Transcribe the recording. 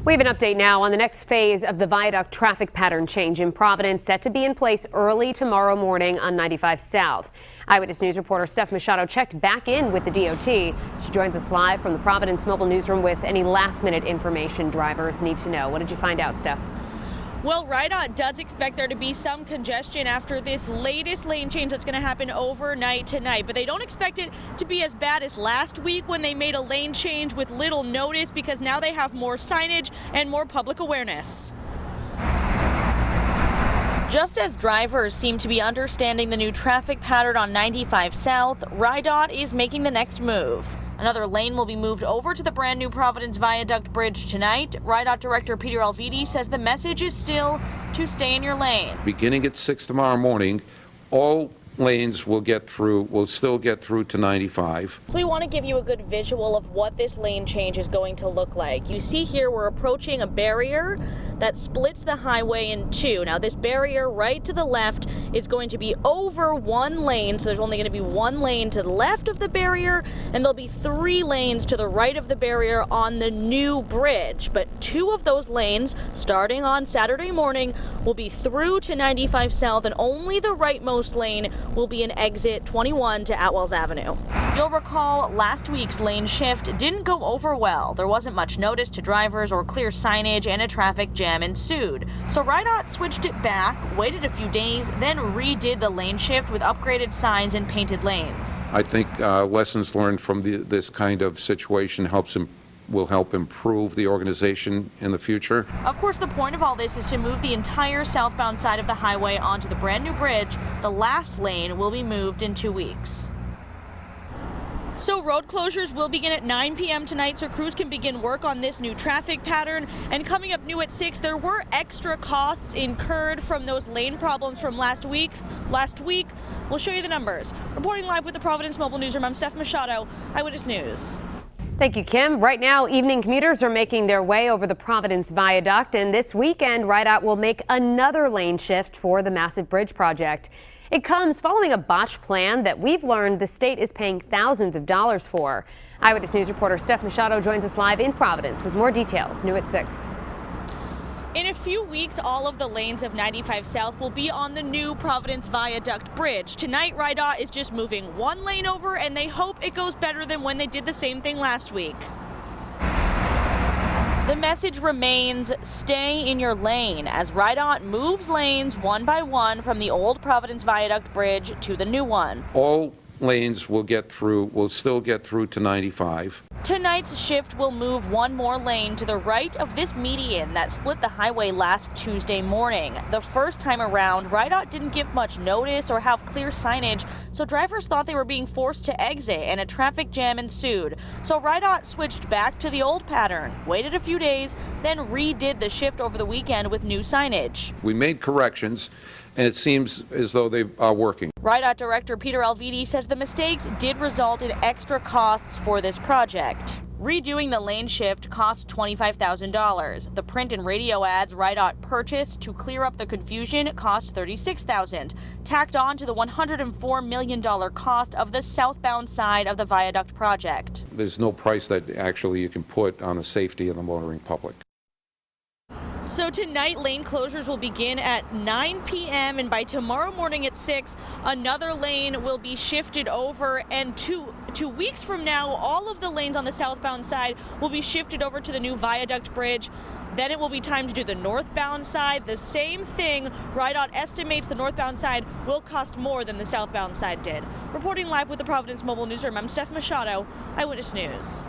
We have an update now on the next phase of the viaduct traffic pattern change in Providence, set to be in place early tomorrow morning on 95 South. Eyewitness News reporter Steph Machado checked back in with the DOT. She joins us live from the Providence Mobile Newsroom with any last-minute information drivers need to know. What did you find out, Steph? Well, RIDOT does expect there to be some congestion after this latest lane change that's going to happen overnight tonight, but they don't expect it to be as bad as last week when they made a lane change with little notice, because now they have more signage and more public awareness. Just as drivers seem to be understanding the new traffic pattern on 95 South, RIDOT is making the next move. Another lane will be moved over to the brand new Providence Viaduct Bridge tonight. RIDOT Director Peter Alviti says the message is still to stay in your lane. Beginning at 6 tomorrow morning, all lanes will still get through to 95. So we want to give you a good visual of what this lane change is going to look like. You see here we're approaching a barrier that splits the highway in two. Now this barrier right to the left is going to be over one lane, so there's only going to be one lane to the left of the barrier, and there'll be 3 lanes to the right of the barrier on the new bridge. But 2 of those lanes, starting on Saturday morning, will be through to 95 South, and only the rightmost lane will be an exit 21 to Atwells Avenue. You'll recall last week's lane shift didn't go over well. There wasn't much notice to drivers or clear signage, and a traffic jam ensued. So RIDOT switched it back, waited a few days, then redid the lane shift with upgraded signs and painted lanes. I think lessons learned from this kind of situation will help improve the organization in the future. Of course, the point of all this is to move the entire southbound side of the highway onto the brand new bridge. The last lane will be moved in 2 weeks. So road closures will begin at 9 p.m. tonight, so crews can begin work on this new traffic pattern. And coming up new at 6, there were extra costs incurred from those lane problems from last week. We'll show you the numbers. Reporting live with the Providence Mobile Newsroom, I'm Steph Machado, Eyewitness News. Thank you, Kim. Right now, evening commuters are making their way over the Providence Viaduct, and this weekend, RIDOT will make another lane shift for the massive bridge project. It comes following a botched plan that we've learned the state is paying thousands of dollars for. Eyewitness News reporter Steph Machado joins us live in Providence with more details, new at 6. In a few weeks, all of the lanes of 95 South will be on the new Providence Viaduct Bridge. Tonight, RIDOT is just moving one lane over, and they hope it goes better than when they did the same thing last week. The message remains, stay in your lane, as RIDOT moves lanes one by one from the old Providence Viaduct Bridge to the new one. All lanes will still get through to 95. Tonight's shift will move one more lane to the right of this median that split the highway last Tuesday morning. The first time around, RIDOT didn't give much notice or have clear signage, so drivers thought they were being forced to exit, and a traffic jam ensued. So RIDOT switched back to the old pattern, waited a few days, then redid the shift over the weekend with new signage. We made corrections, and it seems as though they are working. RIDOT Director Peter Alviti says the mistakes did result in extra costs for this project. Redoing the lane shift cost $25,000. The print and radio ads RIDOT purchased to clear up the confusion cost $36,000, tacked on to the $104 million cost of the southbound side of the viaduct project. There's no price that actually you can put on the safety of the motoring public. So tonight, lane closures will begin at 9 p.m. and by tomorrow morning at 6, another lane will be shifted over, and two weeks from now, all of the lanes on the southbound side will be shifted over to the new viaduct bridge. Then it will be time to do the northbound side. The same thing. RIDOT estimates the northbound side will cost more than the southbound side did. Reporting live with the Providence Mobile Newsroom, I'm Steph Machado, Eyewitness News.